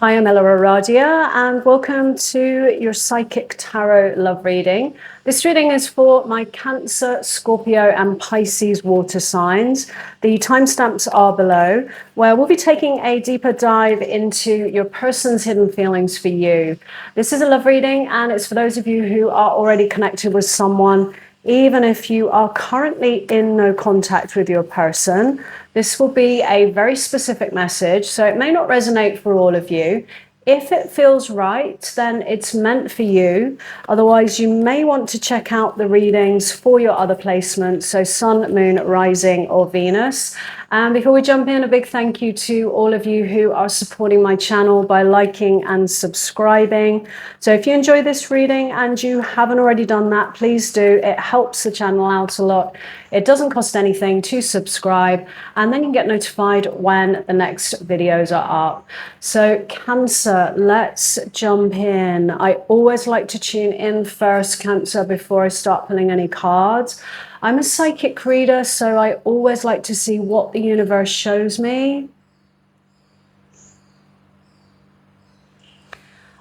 Hi, I'm EllaAradia, and welcome to your Psychic Tarot Love Reading. This reading is for my Cancer, Scorpio, and Pisces water signs. The timestamps are below, where we'll be taking a deeper dive into your person's hidden feelings for you. This is a love reading, and it's for those of you who are already connected with someone. Even if you are currently in no contact with your person, this will be a very specific message, so it may not resonate for all of you. If it feels right, then it's meant for you. Otherwise, you may want to check out the readings for your other placements, so Sun, Moon, Rising, or Venus. And before we jump in, a big thank you to all of you who are supporting my channel by liking and subscribing. So if you enjoy this reading and you haven't already done that, please do. It helps the channel out a lot. It doesn't cost anything to subscribe, and then you can get notified when the next videos are up. So Cancer, let's jump in. I always like to tune in first, Cancer, before I start pulling any cards. I'm a psychic reader, so I always like to see what the universe shows me.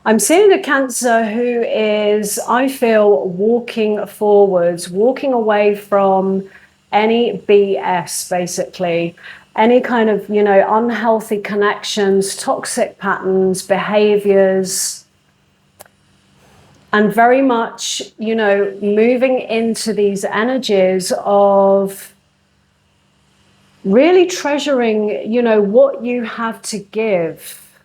I'm seeing a Cancer who is, I feel, walking forwards, walking away from any BS, basically. Any kind of, unhealthy connections, toxic patterns, behaviors. And very much, moving into these energies of really treasuring, what you have to give.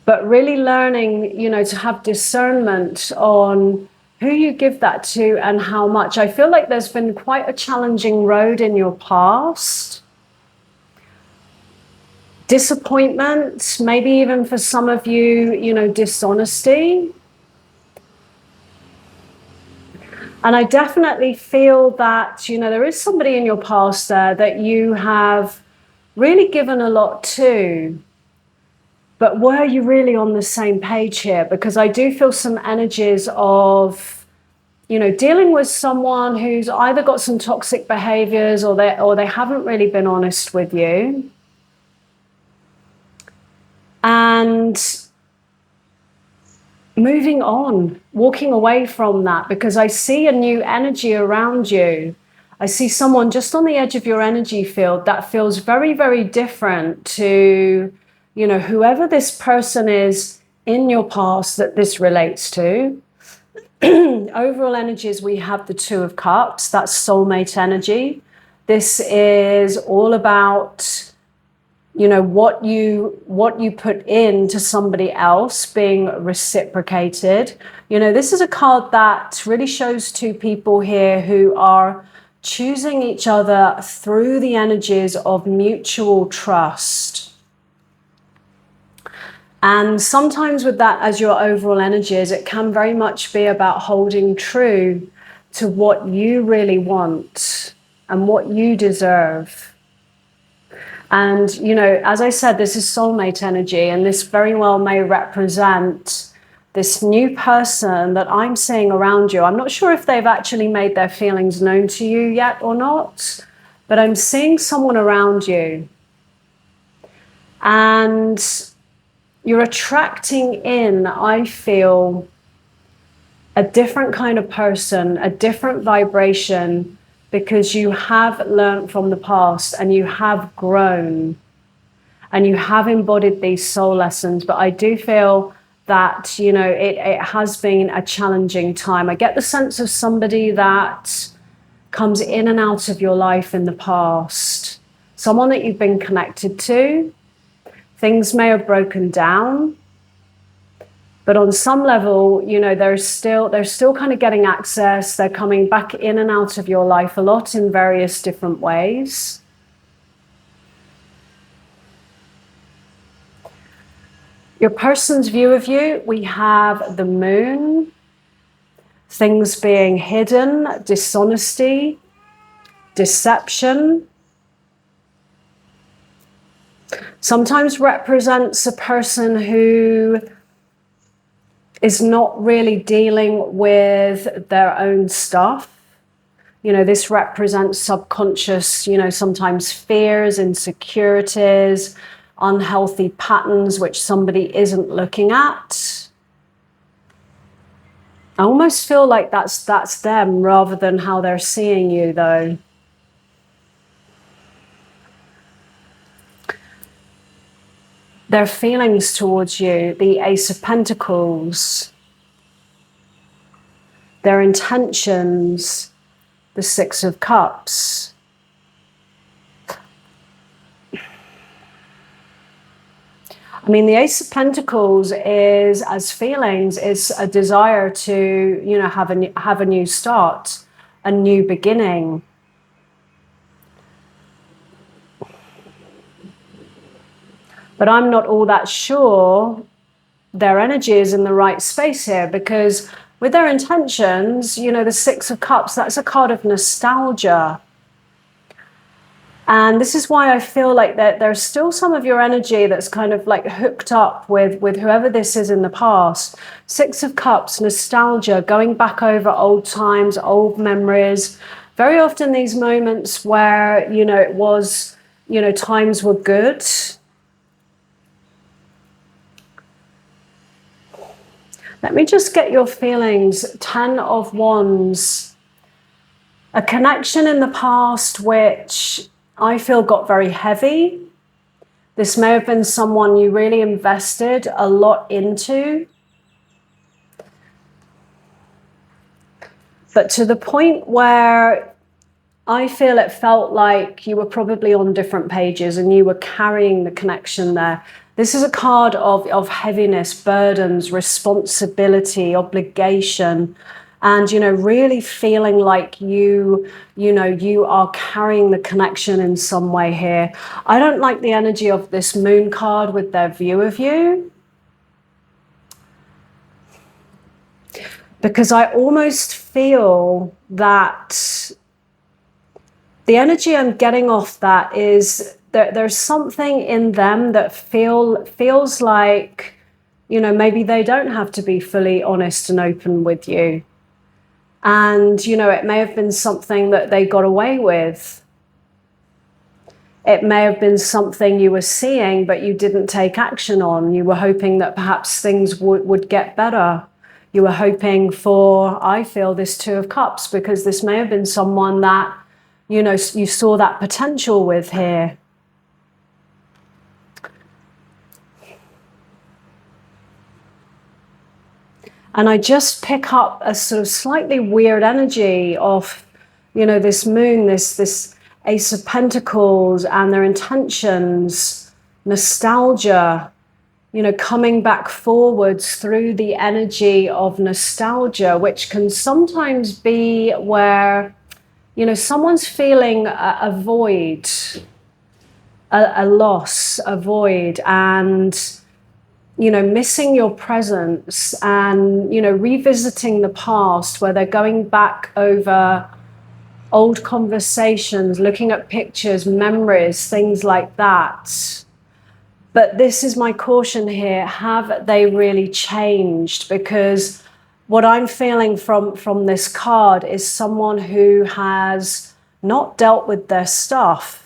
But really learning, to have discernment on who you give that to and how much. I feel like there's been quite a challenging road in your past. Disappointment, maybe even for some of you, dishonesty. And I definitely feel that, there is somebody in your past there that you have really given a lot to. But were you really on the same page here? Because I do feel some energies of, dealing with someone who's either got some toxic behaviors or they haven't really been honest with you. And moving on, walking away from that, because I see a new energy around you. I see someone just on the edge of your energy field that feels very, very different to, whoever this person is in your past that this relates to. Overall energies, we have the Two of Cups. That's soulmate energy. This is all about what you put into somebody else being reciprocated. This is a card that really shows two people here who are choosing each other through the energies of mutual trust. And sometimes with that as your overall energies, it can very much be about holding true to what you really want and what you deserve. And, as I said, this is soulmate energy, and this very well may represent this new person that I'm seeing around you. I'm not sure if they've actually made their feelings known to you yet or not, but I'm seeing someone around you. And you're attracting in, I feel, a different kind of person, a different vibration, because you have learned from the past and you have grown and you have embodied these soul lessons. But I do feel that, it has been a challenging time. I get the sense of somebody that comes in and out of your life in the past, someone that you've been connected to. Things may have broken down, but on some level, they're still kind of getting access. They're coming back in and out of your life a lot in various different ways. Your person's view of you, we have the Moon, things being hidden, dishonesty, deception. Sometimes represents a person who is not really dealing with their own stuff. This represents subconscious, sometimes fears, insecurities, unhealthy patterns which somebody isn't looking at. I almost feel like that's them rather than how they're seeing you, though. Their feelings towards you, the Ace of Pentacles, their intentions, the Six of Cups. I mean, the Ace of Pentacles is, as feelings, is a desire to, you know, have a new start, a new beginning. But I'm not all that sure their energy is in the right space here, because with their intentions, you know, the Six of Cups, that's a card of nostalgia. And this is why I feel like that there's still some of your energy that's kind of like hooked up with whoever this is in the past. Six of Cups, nostalgia, going back over old times, old memories. Very often these moments where, you know, it was, you know, times were good. Let me just get your feelings. 10 of Wands. A connection in the past which I feel got very heavy. This may have been someone you really invested a lot into. But to the point where I feel it felt like you were probably on different pages and you were carrying the connection there. This is a card of heaviness, burdens, responsibility, obligation, and, you know, really feeling like you know, you are carrying the connection in some way here. I don't like the energy of this Moon card with their view of you, because I almost feel that the energy I'm getting off that is that there's something in them that feels like, you know, maybe they don't have to be fully honest and open with you. And, you know, it may have been something that they got away with. It may have been something you were seeing, but you didn't take action on. You were hoping that perhaps things would get better. You were hoping for, I feel, this Two of Cups, because this may have been someone that, you know, you saw that potential with here. And I just pick up a sort of slightly weird energy of, you know, this Moon, this Ace of Pentacles and their intentions, nostalgia, you know, coming back forwards through the energy of nostalgia, which can sometimes be where, you know, someone's feeling a void, a loss, a void, and, you know, missing your presence and, you know, revisiting the past where they're going back over old conversations, looking at pictures, memories, things like that. But this is my caution here. Have they really changed? Because what I'm feeling from this card is someone who has not dealt with their stuff.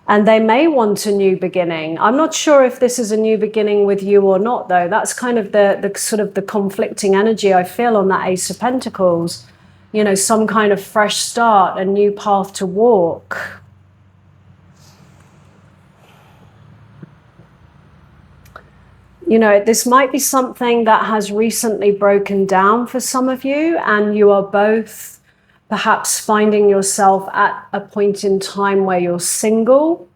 And they may want a new beginning. I'm not sure if this is a new beginning with you or not, though. That's kind of the sort of the conflicting energy I feel on that Ace of Pentacles. You know, some kind of fresh start, a new path to walk. You know, this might be something that has recently broken down for some of you, and you are both perhaps finding yourself at a point in time where you're single.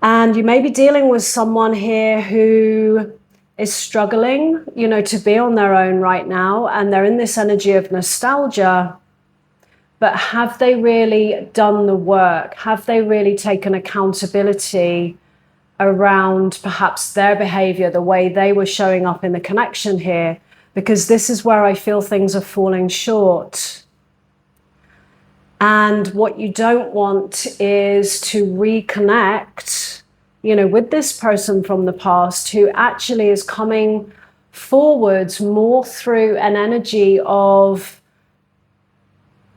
And you may be dealing with someone here who is struggling, you know, to be on their own right now. And they're in this energy of nostalgia. But have they really done the work? Have they really taken accountability around perhaps their behavior, the way they were showing up in the connection here? Because this is where I feel things are falling short. And what you don't want is to reconnect, you know, with this person from the past who actually is coming forwards more through an energy of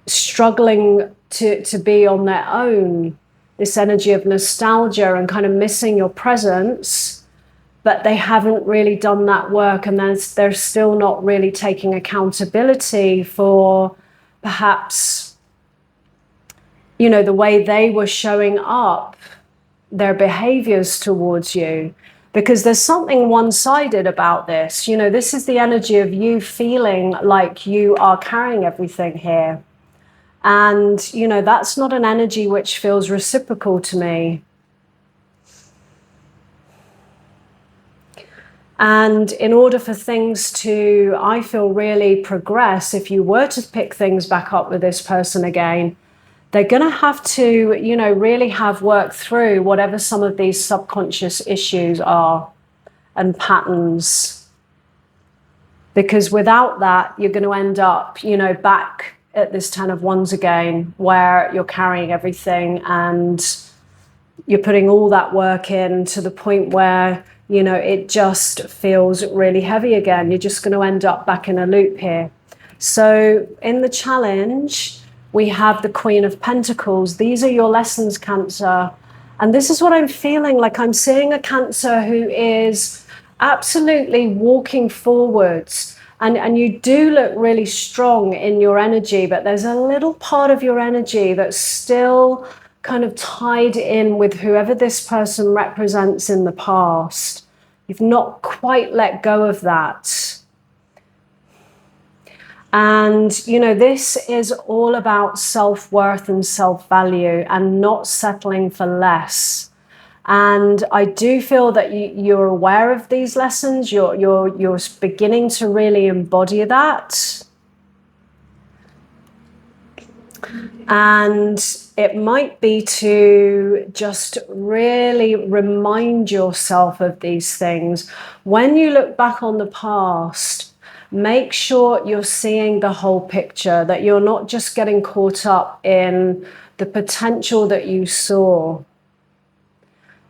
struggling to be on their own. this energy of nostalgia and kind of missing your presence, but they haven't really done that work, and they're still not really taking accountability for perhaps, you know, the way they were showing up, their behaviors towards you. Because there's something one-sided about this. You know, this is the energy of you feeling like you are carrying everything here. And, you know, that's not an energy which feels reciprocal to me. And in order for things to, I feel, really progress, if you were to pick things back up with this person again, they're going to have to, you know, really have worked through whatever some of these subconscious issues are and patterns. Because without that, you're going to end up, you know, back at this 10 of Wands again, where you're carrying everything and you're putting all that work in to the point where, you know, it just feels really heavy again. You're just going to end up back in a loop here. So in the challenge, we have the Queen of Pentacles. These are your lessons, Cancer. And this is what I'm feeling like. I'm seeing a Cancer who is absolutely walking forwards. And you do look really strong in your energy, but there's a little part of your energy that's still kind of tied in with whoever this person represents in the past. You've not quite let go of that. And, you know, this is all about self-worth and self-value and not settling for less. And I do feel that you're aware of these lessons. You're beginning to really embody that. And it might be to just really remind yourself of these things. When you look back on the past, make sure you're seeing the whole picture, that you're not just getting caught up in the potential that you saw.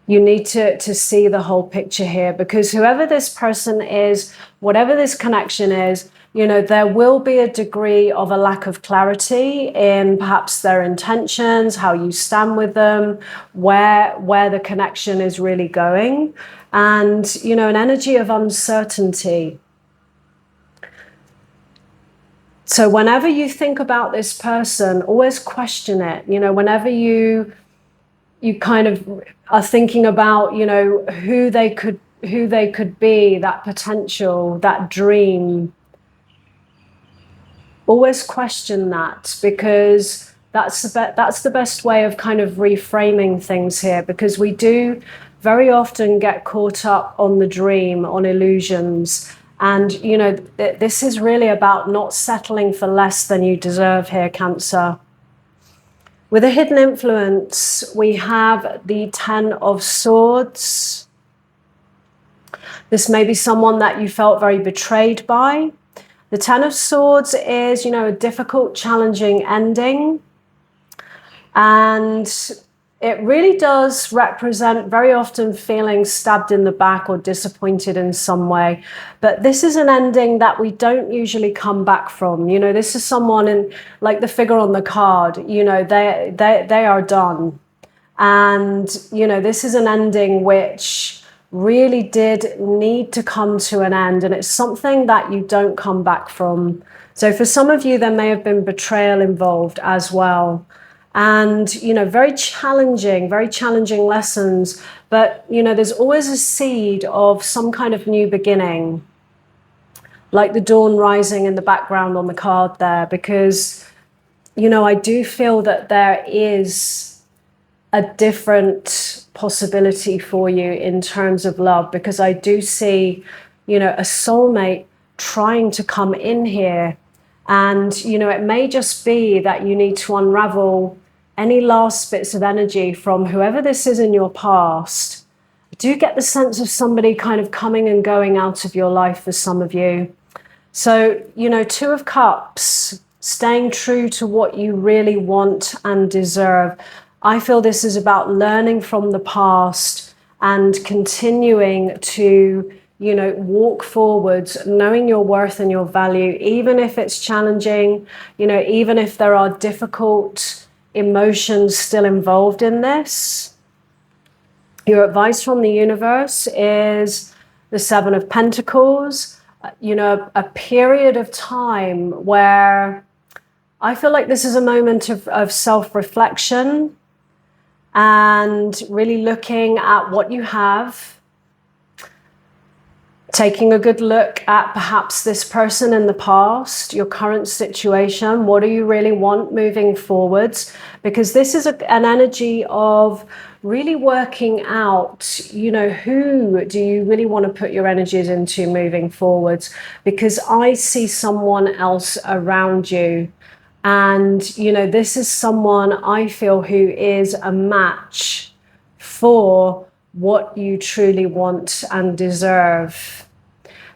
You need to see the whole picture here, because whoever this person is, whatever this connection is, you know, there will be a degree of a lack of clarity in perhaps their intentions, how you stand with them, where the connection is really going, and, you know, an energy of uncertainty. So whenever you think about this person, always question it. You know, whenever you kind of are thinking about, you know, who they could be, that potential, that dream, always question that, because that's the best way of kind of reframing things here, because we do very often get caught up on the dream, on illusions. And, you know, this is really about not settling for less than you deserve here, Cancer. With a hidden influence, we have the 10 of Swords. This may be someone that you felt very betrayed by. The 10 of Swords is, you know, a difficult, challenging ending. And it really does represent very often feeling stabbed in the back or disappointed in some way. But this is an ending that we don't usually come back from. You know, this is someone in, like the figure on the card, you know, they are done. And, you know, this is an ending which really did need to come to an end. And it's something that you don't come back from. So for some of you, there may have been betrayal involved as well. And, you know, very challenging lessons. But, you know, there's always a seed of some kind of new beginning, like the dawn rising in the background on the card there, because, you know, I do feel that there is a different possibility for you in terms of love, because I do see, you know, a soulmate trying to come in here. And, you know, it may just be that you need to unravel any last bits of energy from whoever this is in your past. I do get the sense of somebody kind of coming and going out of your life for some of you. So, you know, 2 of Cups, staying true to what you really want and deserve. I feel this is about learning from the past and continuing to, you know, walk forwards, knowing your worth and your value, even if it's challenging, you know, even if there are difficult emotions still involved in this. Your advice from the universe is the Seven of Pentacles, you know, a period of time where I feel like this is a moment of self-reflection and really looking at what you have, taking a good look at perhaps this person in the past, your current situation. What do you really want moving forwards? Because this is an energy of really working out, you know, who do you really want to put your energies into moving forwards? Because I see someone else around you. And, you know, this is someone I feel who is a match for what you truly want and deserve.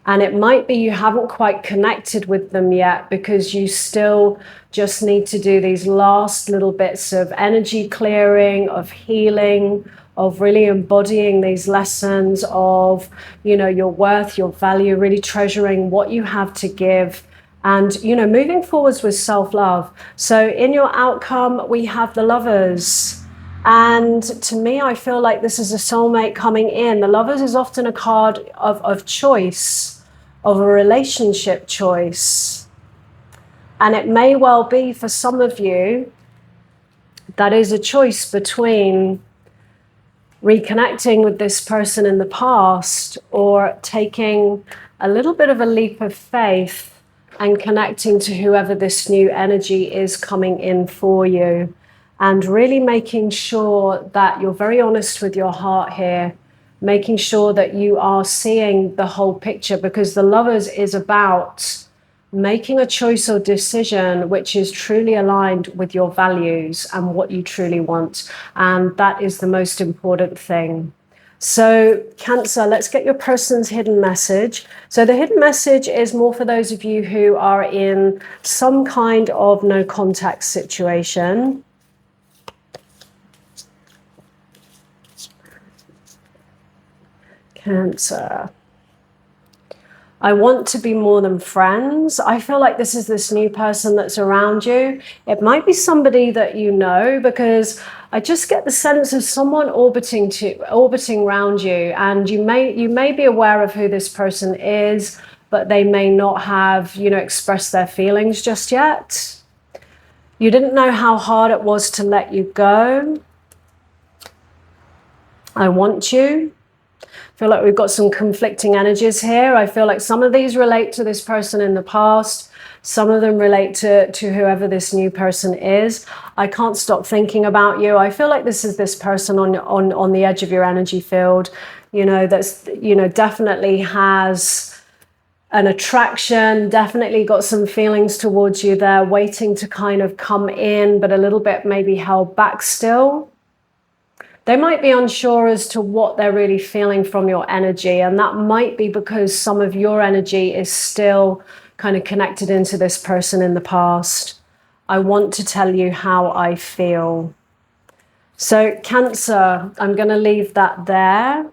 And it might be you haven't quite connected with them yet because you still just need to do these last little bits of energy clearing, of healing, of really embodying these lessons of, you know, your worth, your value, really treasuring what you have to give. And, you know, moving forwards with self-love. So in your outcome, we have the Lovers. And to me, I feel like this is a soulmate coming in. The Lovers is often a card of choice, of a relationship choice. And it may well be for some of you, that is a choice between reconnecting with this person in the past or taking a little bit of a leap of faith and connecting to whoever this new energy is coming in for you. And really making sure that you're very honest with your heart here, making sure that you are seeing the whole picture, because the Lovers is about making a choice or decision which is truly aligned with your values and what you truly want. And that is the most important thing. So Cancer, let's get your person's hidden message. So the hidden message is more for those of you who are in some kind of no contact situation. Cancer. I want to be more than friends. I feel like this is this new person that's around you. It might be somebody that you know, because I just get the sense of someone orbiting around you, and you may be aware of who this person is, but they may not have, you know, expressed their feelings just yet. You didn't know how hard it was to let you go. I want you. I feel like we've got some conflicting energies here. I feel like some of these relate to this person in the past. Some of them relate to whoever this new person is. I can't stop thinking about you. I feel like this is this person on the edge of your energy field, you know, that's, you know, definitely has an attraction, definitely got some feelings towards you there, waiting to kind of come in, but a little bit maybe held back still. They might be unsure as to what they're really feeling from your energy, and that might be because some of your energy is still kind of connected into this person in the past. I want to tell you how I feel. So Cancer, I'm going to leave that there.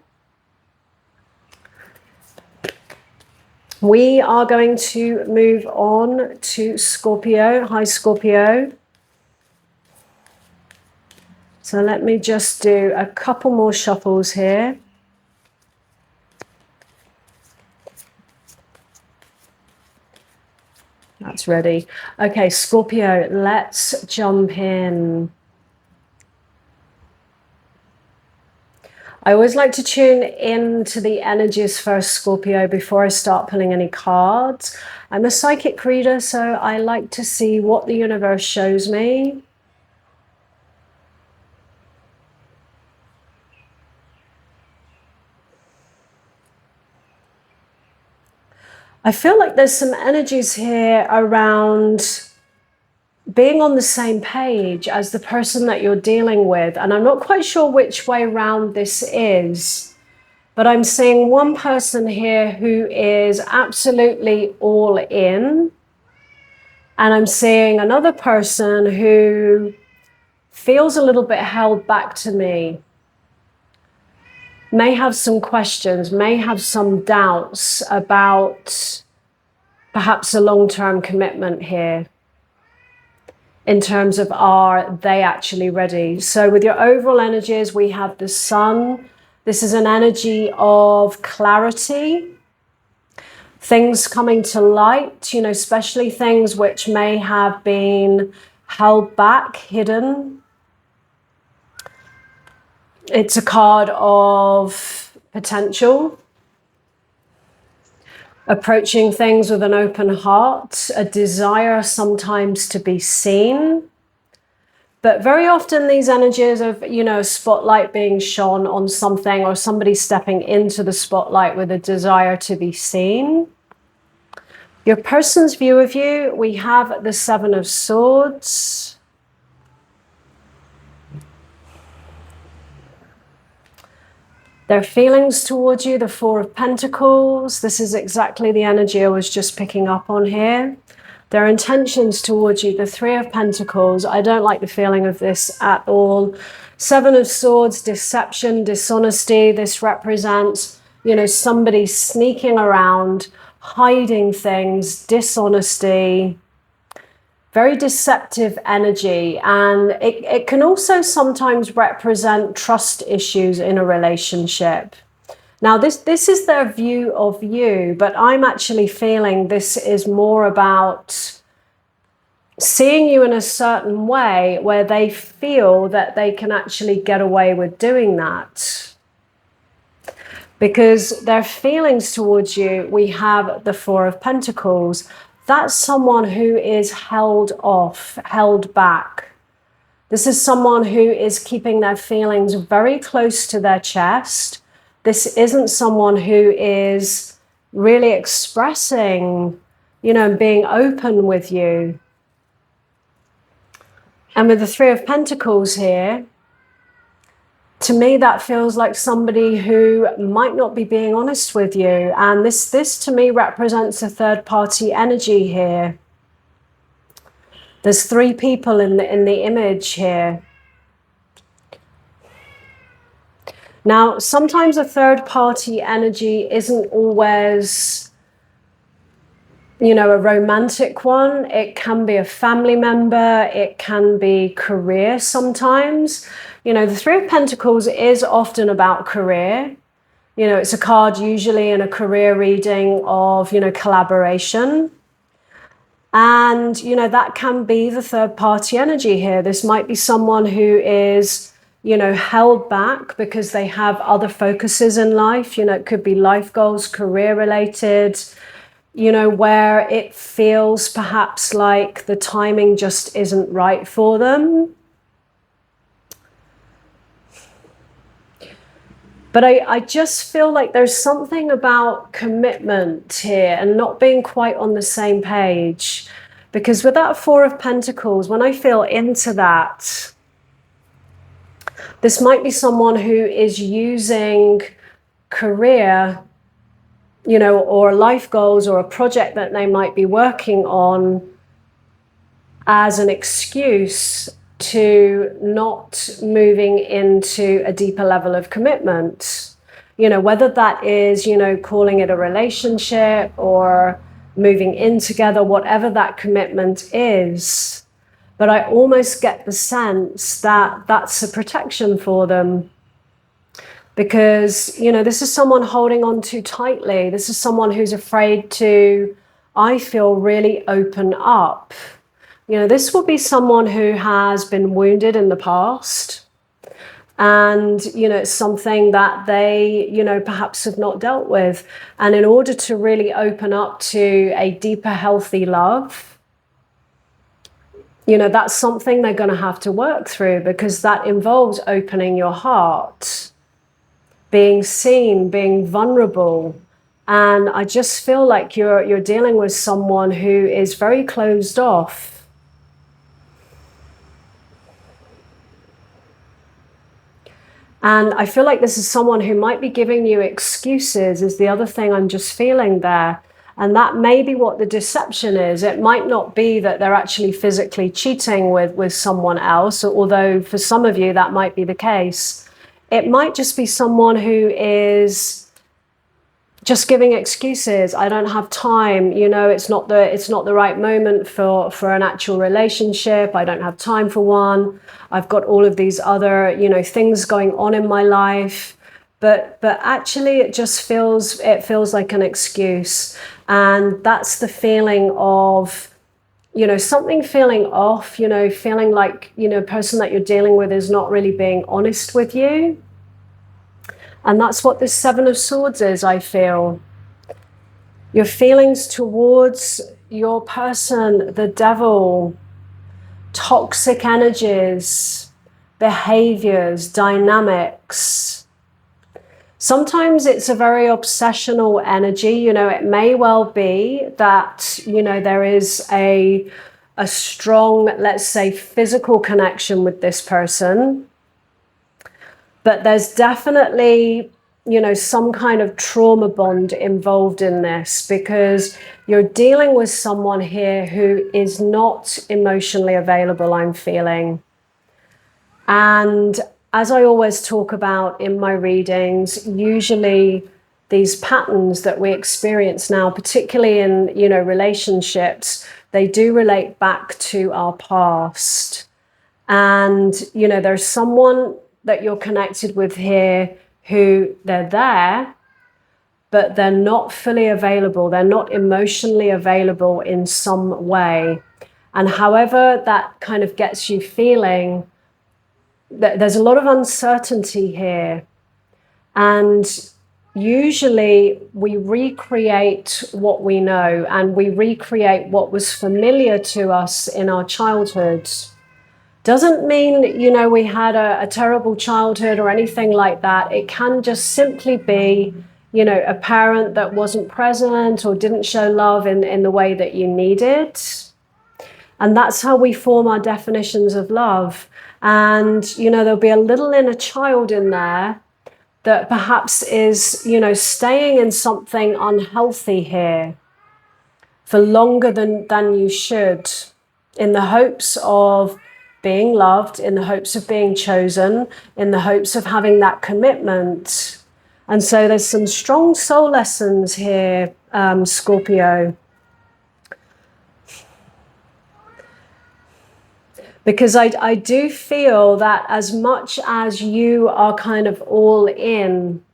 We are going to move on to Scorpio. Hi, Scorpio. So let me just do a couple more shuffles here. That's ready. Okay, Scorpio, let's jump in. I always like to tune into the energies first, Scorpio, before I start pulling any cards. I'm a psychic reader, so I like to see what the universe shows me. I feel like there's some energies here around being on the same page as the person that you're dealing with. And I'm not quite sure which way round this is, but I'm seeing one person here who is absolutely all in. And I'm seeing another person who feels a little bit held back to me. May have some questions, may have some doubts about perhaps a long-term commitment here. in terms of are they actually ready. So with your overall energies, we have the sun. This is an energy of clarity, things coming to light, you know, especially things which may have been held back, hidden. It's a card of potential, approaching things with an open heart, a desire sometimes to be seen. But very often these energies of, you know, spotlight being shone on something or somebody stepping into the spotlight with a desire to be seen. Your person's view of you, we have the Seven of Swords. Their feelings towards you, the Four of Pentacles. This is exactly the energy I was just picking up on here. Their intentions towards you, the Three of Pentacles. I don't like the feeling of this at all. Seven of Swords, deception, dishonesty. This represents, you know, somebody sneaking around, hiding things, dishonesty. Very deceptive energy, and it can also sometimes represent trust issues in a relationship. Now, this is their view of you, but I'm actually feeling this is more about seeing you in a certain way where they feel that they can actually get away with doing that. Because their feelings towards you, we have the Four of Pentacles. That's someone who is held off, held back. This is someone who is keeping their feelings very close to their chest. This isn't someone who is really expressing, you know, being open with you. And with the Three of Pentacles here, to me, that feels like somebody who might not be being honest with you. And this to me represents a third-party energy here. There's three people in the image here. Now, sometimes a third-party energy isn't always, you know, a romantic one. It can be a family member. It can be career sometimes. You know, the Three of Pentacles is often about career. You know, it's a card usually in a career reading of, you know, collaboration. And, you know, that can be the third party energy here. This might be someone who is, you know, held back because they have other focuses in life. You know, it could be life goals, career related, you know, where it feels perhaps like the timing just isn't right for them. But I just feel like there's something about commitment here and not being quite on the same page. Because with that Four of Pentacles, when I feel into that, this might be someone who is using career, you know, or life goals or a project that they might be working on as an excuse to not moving into a deeper level of commitment. You know, whether that is, you know, calling it a relationship or moving in together, whatever that commitment is. But I almost get the sense that that's a protection for them. Because, you know, this is someone holding on too tightly. This is someone who's afraid to, I feel, really open up. You know, this will be someone who has been wounded in the past. And, you know, it's something that they, you know, perhaps have not dealt with. And in order to really open up to a deeper, healthy love, you know, that's something they're going to have to work through, because that involves opening your heart, being seen, being vulnerable. And I just feel like you're dealing with someone who is very closed off. And I feel like this is someone who might be giving you excuses, is the other thing I'm just feeling there. And that may be what the deception is. It might not be that they're actually physically cheating with someone else, although for some of you that might be the case. It might just be someone who is just giving excuses. I don't have time, you know, it's not the right moment for an actual relationship. I don't have time for one. I've got all of these other, you know, things going on in my life. But actually it just feels like an excuse. And that's the feeling of, you know, something feeling off, you know, feeling like, you know, the person that you're dealing with is not really being honest with you. And that's what this Seven of Swords is, I feel. Your feelings towards your person, the devil, toxic energies, behaviors, dynamics. Sometimes it's a very obsessional energy. You know, it may well be that, you know, there is a strong, let's say, physical connection with this person. But there's definitely, you know, some kind of trauma bond involved in this, because you're dealing with someone here who is not emotionally available, I'm feeling. And as I always talk about in my readings, usually these patterns that we experience now, particularly in, you know, relationships, they do relate back to our past. And, you know, there's someone that you're connected with here who they're there, but they're not fully available. They're not emotionally available in some way. And however that kind of gets you feeling, that there's a lot of uncertainty here. And usually we recreate what we know, and we recreate what was familiar to us in our childhood. Doesn't mean, you know, we had a terrible childhood or anything like that. It can just simply be, you know, a parent that wasn't present or didn't show love in the way that you needed. And that's how we form our definitions of love. And, you know, there'll be a little inner child in there that perhaps is, you know, staying in something unhealthy here for longer than you should, in the hopes of being loved, in the hopes of being chosen, in the hopes of having that commitment. And so there's some strong soul lessons here, Scorpio. Because I do feel that as much as you are kind of all in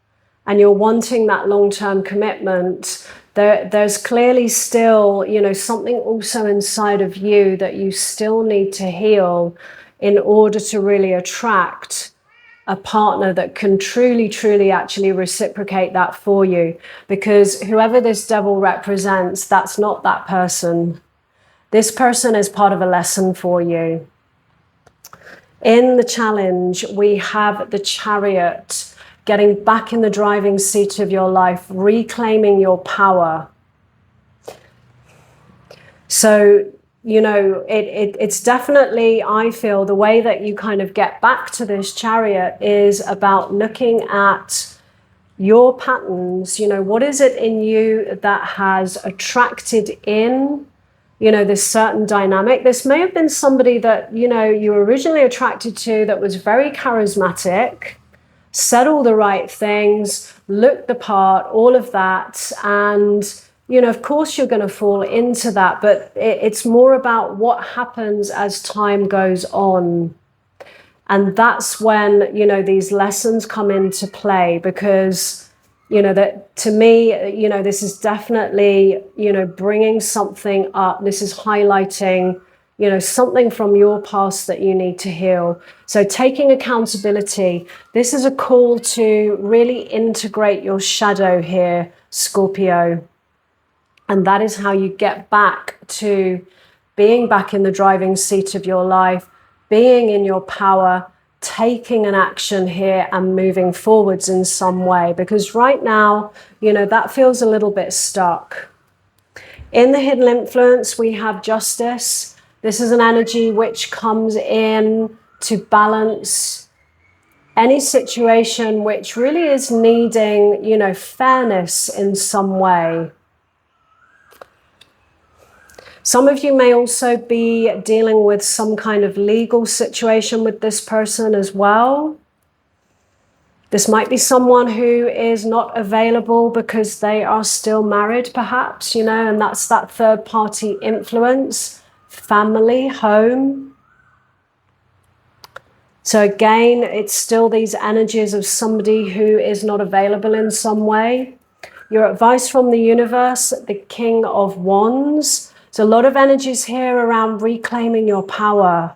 and you're wanting that long-term commitment, there's clearly still, you know, something also inside of you that you still need to heal in order to really attract a partner that can truly actually reciprocate that for you. Because whoever this devil represents, that's not that person. This person is part of a lesson for you. In the challenge, we have the Chariot, getting back in the driving seat of your life, reclaiming your power. So, you know, it's definitely, I feel, the way that you kind of get back to this Chariot is about looking at your patterns. You know, what is it in you that has attracted in, you know, this certain dynamic? This may have been somebody that, you know, you were originally attracted to that was very charismatic, said all the right things, looked the part, all of that. And, you know, of course you're going to fall into that, but it's more about what happens as time goes on. And that's when, you know, these lessons come into play, because, you know, that to me, you know, this is definitely, you know, bringing something up. This is highlighting, you know, something from your past that you need to heal. So taking accountability, this is a call to really integrate your shadow here, Scorpio. And that is how you get back to being back in the driving seat of your life, being in your power, taking an action here and moving forwards in some way. Because right now, you know, that feels a little bit stuck. In the hidden influence, we have Justice. This is an energy which comes in to balance any situation which really is needing, you know, fairness in some way. Some of you may also be dealing with some kind of legal situation with this person as well. This might be someone who is not available because they are still married, perhaps, you know, and that's that third party influence, family, home. So again, it's still these energies of somebody who is not available in some way. Your advice from the universe, the King of Wands. So a lot of energies here around reclaiming your power.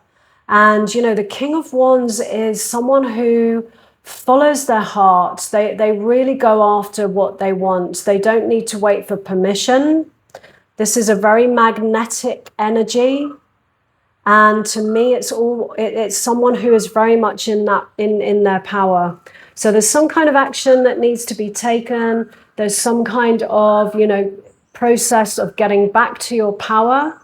And, you know, the King of Wands is someone who follows their heart. They really go after what they want. They don't need to wait for permission. This is a very magnetic energy. And to me, it's someone who is very much in their power. So there's some kind of action that needs to be taken. There's some kind of, you know, process of getting back to your power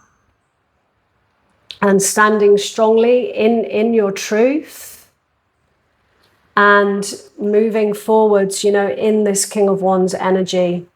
and standing strongly in your truth and moving forwards, you know, in this King of Wands energy.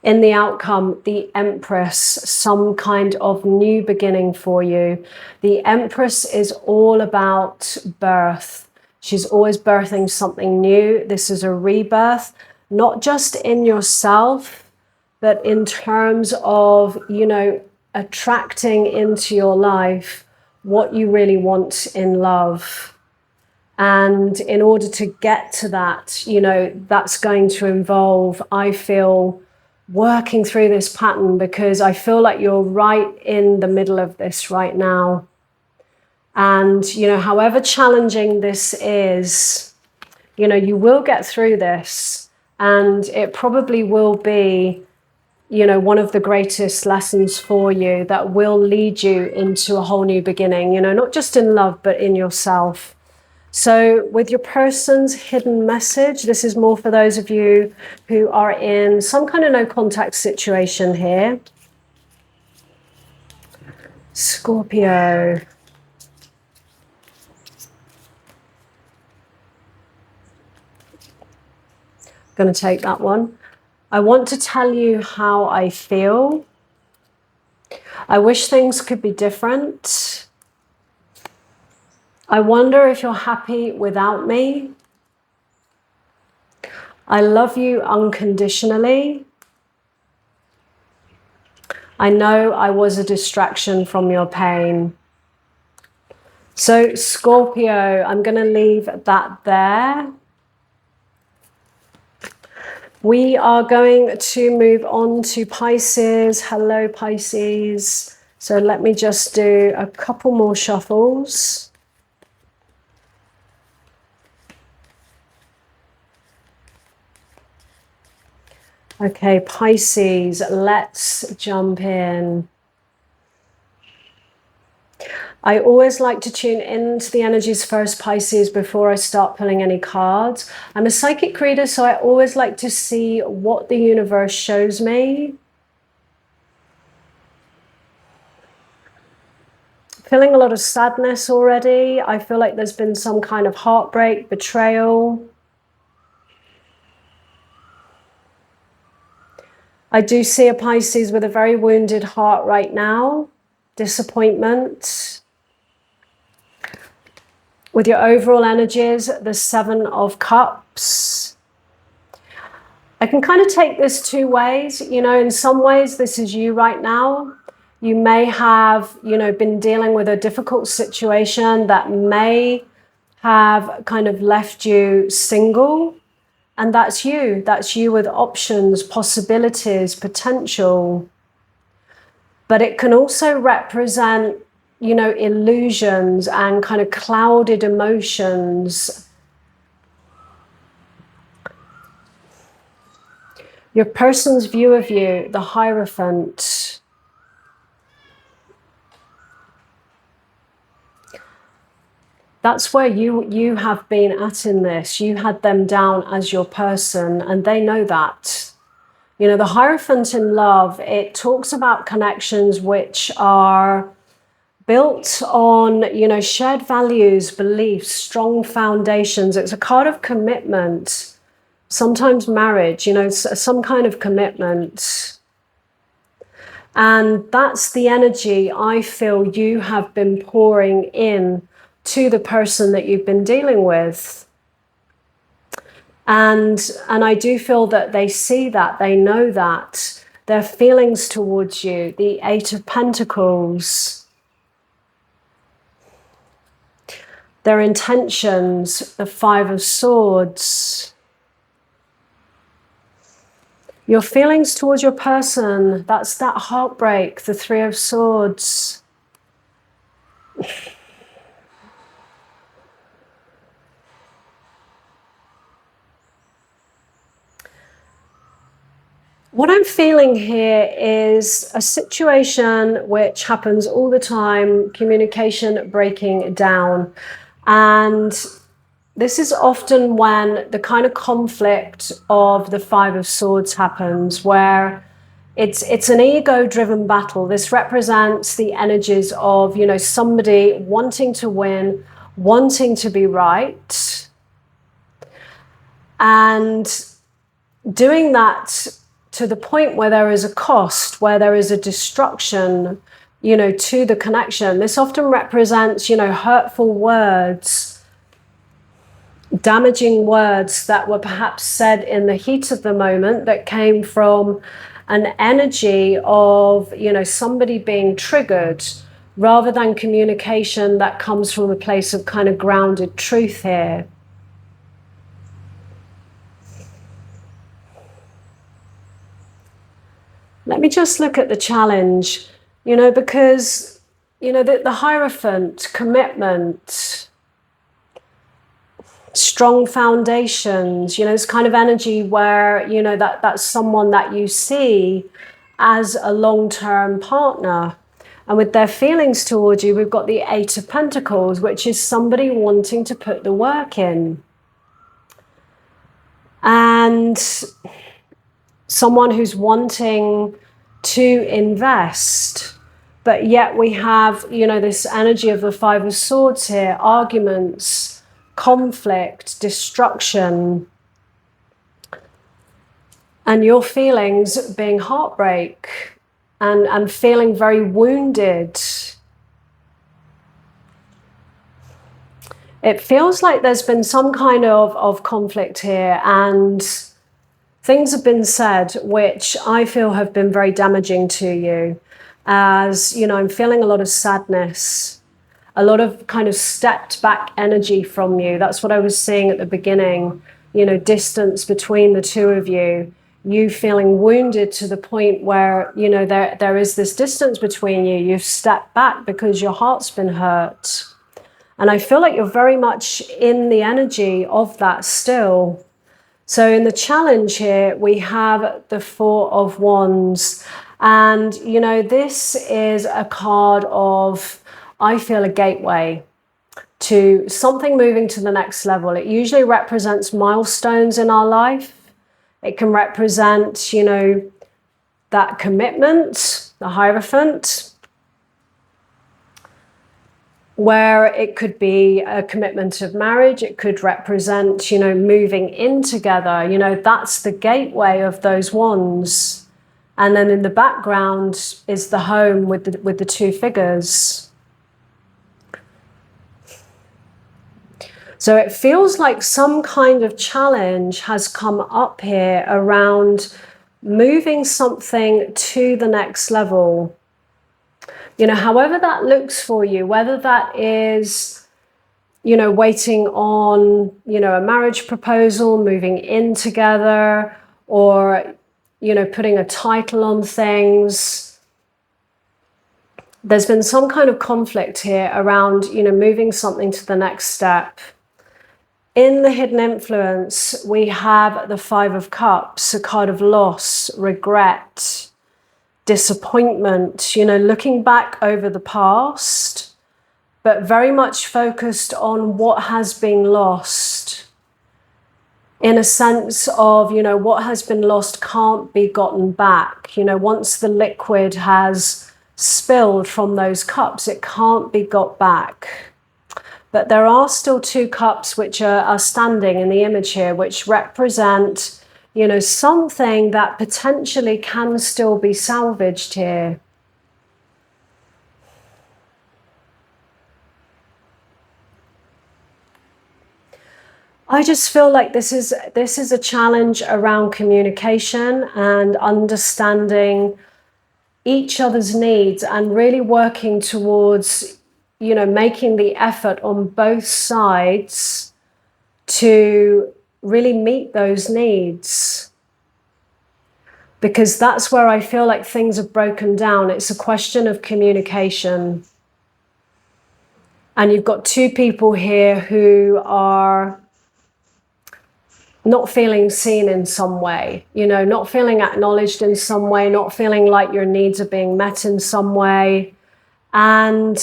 In the outcome, the Empress, some kind of new beginning for you. The Empress is all about birth. She's always birthing something new. This is a rebirth, not just in yourself, but in terms of, you know, attracting into your life what you really want in love. And in order to get to that, you know, that's going to involve, I feel, working through this pattern, because I feel like you're right in the middle of this right now. And, you know, however challenging this is, you know, you will get through this, and it probably will be, you know, one of the greatest lessons for you that will lead you into a whole new beginning, you know, not just in love, but in yourself. So with your person's hidden message, this is more for those of you who are in some kind of no contact situation here. Scorpio. Going to take that one. I want to tell you how I feel. I wish things could be different. I wonder if you're happy without me. I love you unconditionally. I know I was a distraction from your pain. So Scorpio, I'm going to leave that there. We are going to move on to Pisces. Hello, Pisces. So let me just do a couple more shuffles. Okay, Pisces, let's jump in. I always like to tune into the energies first, Pisces, before I start pulling any cards. I'm a psychic reader, so I always like to see what the universe shows me. Feeling a lot of sadness already. I feel like there's been some kind of heartbreak, betrayal. I do see a Pisces with a very wounded heart right now. Disappointment. With your overall energies, the Seven of Cups. I can kind of take this two ways. You know, in some ways, this is you right now. You may have, you know, been dealing with a difficult situation that may have kind of left you single. And that's you. That's you with options, possibilities, potential. But it can also represent, you know, illusions and kind of clouded emotions. Your person's view of you, the Hierophant. That's where you have been at in this. You had them down as your person, and they know that. You know, the Hierophant in love, it talks about connections which are built on, you know, shared values, beliefs, strong foundations. It's a card of commitment, sometimes marriage, you know, some kind of commitment. And that's the energy I feel you have been pouring in to the person that you've been dealing with. And I do feel that they see that, they know that. Their feelings towards you, the Eight of Pentacles, their intentions, the Five of Swords. Your feelings towards your person, that's that heartbreak, the Three of Swords. What I'm feeling here is a situation which happens all the time, communication breaking down. And this is often when the kind of conflict of the Five of Swords happens, where it's an ego-driven battle. This represents the energies of, you know, somebody wanting to win, wanting to be right, and doing that to the point where there is a cost, where there is a destruction, you know, to the connection. This often represents, you know, hurtful words, damaging words that were perhaps said in the heat of the moment, that came from an energy of, you know, somebody being triggered, rather than communication that comes from a place of kind of grounded truth here. Let me just look at the challenge, you know, because, you know, the Hierophant, commitment, strong foundations, you know, this kind of energy where, you know, that's someone that you see as a long-term partner. And with their feelings towards you, we've got the Eight of Pentacles, which is somebody wanting to put the work in. And someone who's wanting to invest, but yet we have, you know, this energy of the Five of Swords here, arguments, conflict, destruction, and your feelings being heartbreak and feeling very wounded. It feels like there's been some kind of conflict here, and things have been said which I feel have been very damaging to you. As, you know, I'm feeling a lot of sadness, a lot of kind of stepped back energy from you. That's what I was seeing at the beginning, you know, distance between the two of you, you feeling wounded to the point where, you know, there is this distance between you. You've stepped back because your heart's been hurt. And I feel like you're very much in the energy of that still. So in the challenge here, we have the Four of Wands. And, you know, this is a card of, I feel, a gateway to something moving to the next level. It usually represents milestones in our life. It can represent, you know, that commitment, the Hierophant, where it could be a commitment of marriage. It could represent, you know, moving in together. You know, that's the gateway of those wands. And then in the background is the home with the two figures. So it feels like some kind of challenge has come up here around moving something to the next level. You know, however that looks for you, whether that is, you know, waiting on, you know, a marriage proposal, moving in together, or, you know, putting a title on things. There's been some kind of conflict here around, you know, moving something to the next step. In the hidden influence, we have the Five of Cups, a card of loss, regret, disappointment, you know, looking back over the past, but very much focused on what has been lost. In a sense of, you know, what has been lost can't be gotten back. You know, once the liquid has spilled from those cups, it can't be got back. But there are still two cups which are standing in the image here, which represent, you know, something that potentially can still be salvaged here. I just feel like this is a challenge around communication and understanding each other's needs and really working towards, making the effort on both sides to really meet those needs. Because that's where I feel like things have broken down. It's a question of communication. And you've got two people here who are not feeling seen in some way, not feeling acknowledged in some way, not feeling like your needs are being met in some way. And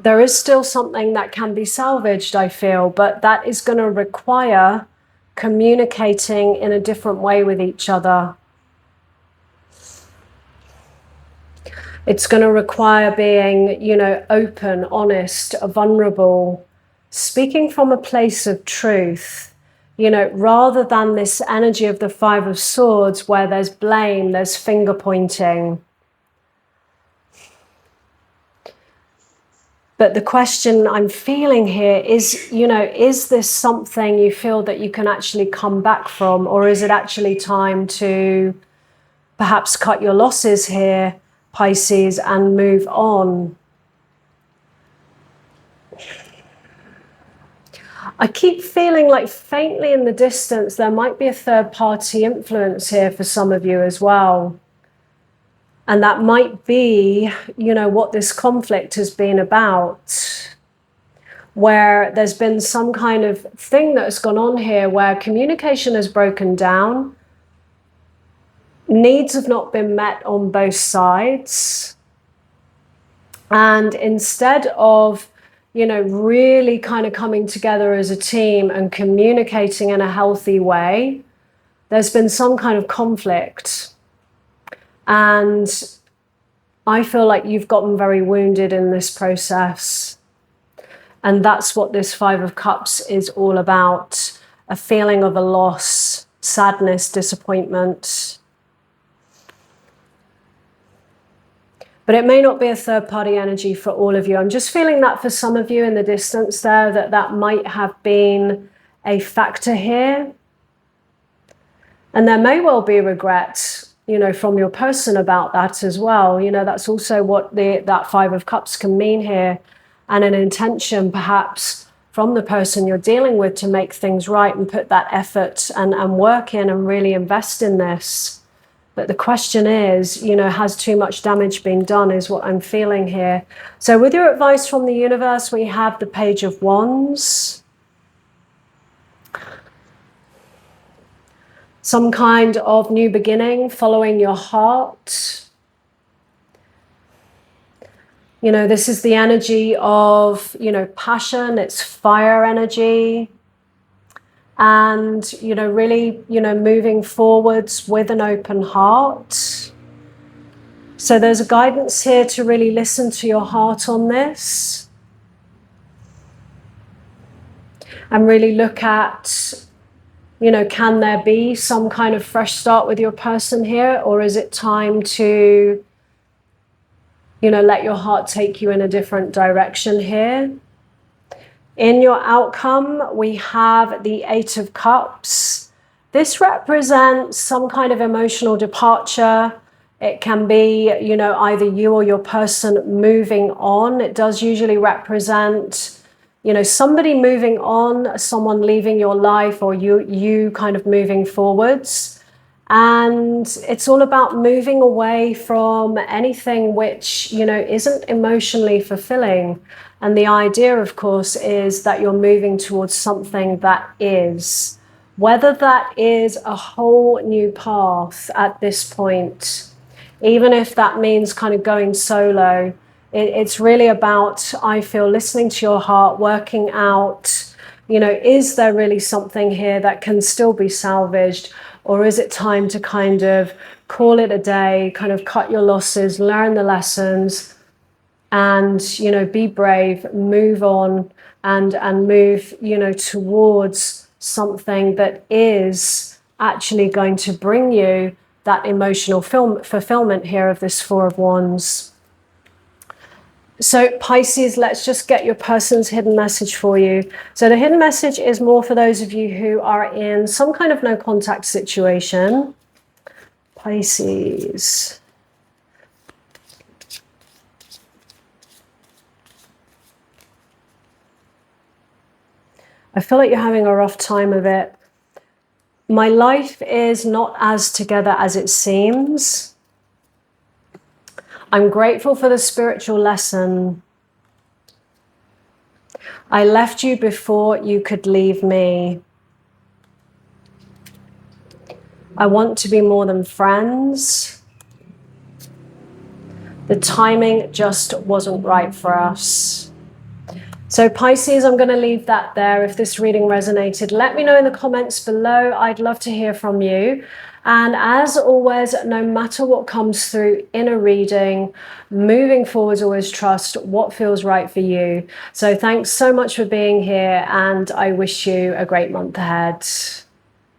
there is still something that can be salvaged, I feel, but that is going to require communicating in a different way with each other. It's going to require being, open, honest, vulnerable, speaking from a place of truth, rather than this energy of the Five of Swords where there's blame, there's finger pointing. But the question I'm feeling here is, is this something you feel that you can actually come back from, or is it actually time to perhaps cut your losses here, Pisces, and move on? I keep feeling like faintly in the distance there might be a third-party influence here for some of you as well. And that might be, what this conflict has been about, where there's been some kind of thing that has gone on here where communication has broken down, needs have not been met on both sides. And instead of, really kind of coming together as a team and communicating in a healthy way, there's been some kind of conflict. And I feel like you've gotten very wounded in this process. And that's what this Five of Cups is all about. A feeling of a loss, sadness, disappointment. But it may not be a third-party energy for all of you. I'm just feeling that for some of you in the distance there, that might have been a factor here. And there may well be regret, from your person about that as well. That's also what that Five of Cups can mean here. And an intention perhaps from the person you're dealing with to make things right and put that effort and work in and really invest in this. But the question is, has too much damage been done is what I'm feeling here. So with your advice from the universe, we have the Page of Wands. Some kind of new beginning, following your heart. This is the energy of, passion, it's fire energy. And, really, moving forwards with an open heart. So there's a guidance here to really listen to your heart on this. And really look at, can there be some kind of fresh start with your person here? Or is it time to, let your heart take you in a different direction here? In your outcome, we have the Eight of Cups. This represents some kind of emotional departure. It can be, either you or your person moving on. It does usually represent, somebody moving on, someone leaving your life, or you kind of moving forwards. And it's all about moving away from anything which, isn't emotionally fulfilling. And the idea, of course, is that you're moving towards something that is. Whether that is a whole new path at this point, even if that means kind of going solo, it's really about, I feel, listening to your heart, working out, is there really something here that can still be salvaged? Or is it time to kind of call it a day, kind of cut your losses, learn the lessons, and, be brave, move on and move, towards something that is actually going to bring you that emotional fulfillment here of this Four of Wands. So Pisces, let's just get your person's hidden message for you. So the hidden message is more for those of you who are in some kind of no contact situation. Pisces. I feel like you're having a rough time of it. My life is not as together as it seems. I'm grateful for the spiritual lesson. I left you before you could leave me. I want to be more than friends. The timing just wasn't right for us. So Pisces, I'm going to leave that there. If this reading resonated, let me know in the comments below. I'd love to hear from you. And as always, no matter what comes through in a reading, moving forward, always trust what feels right for you. So thanks so much for being here, and I wish you a great month ahead.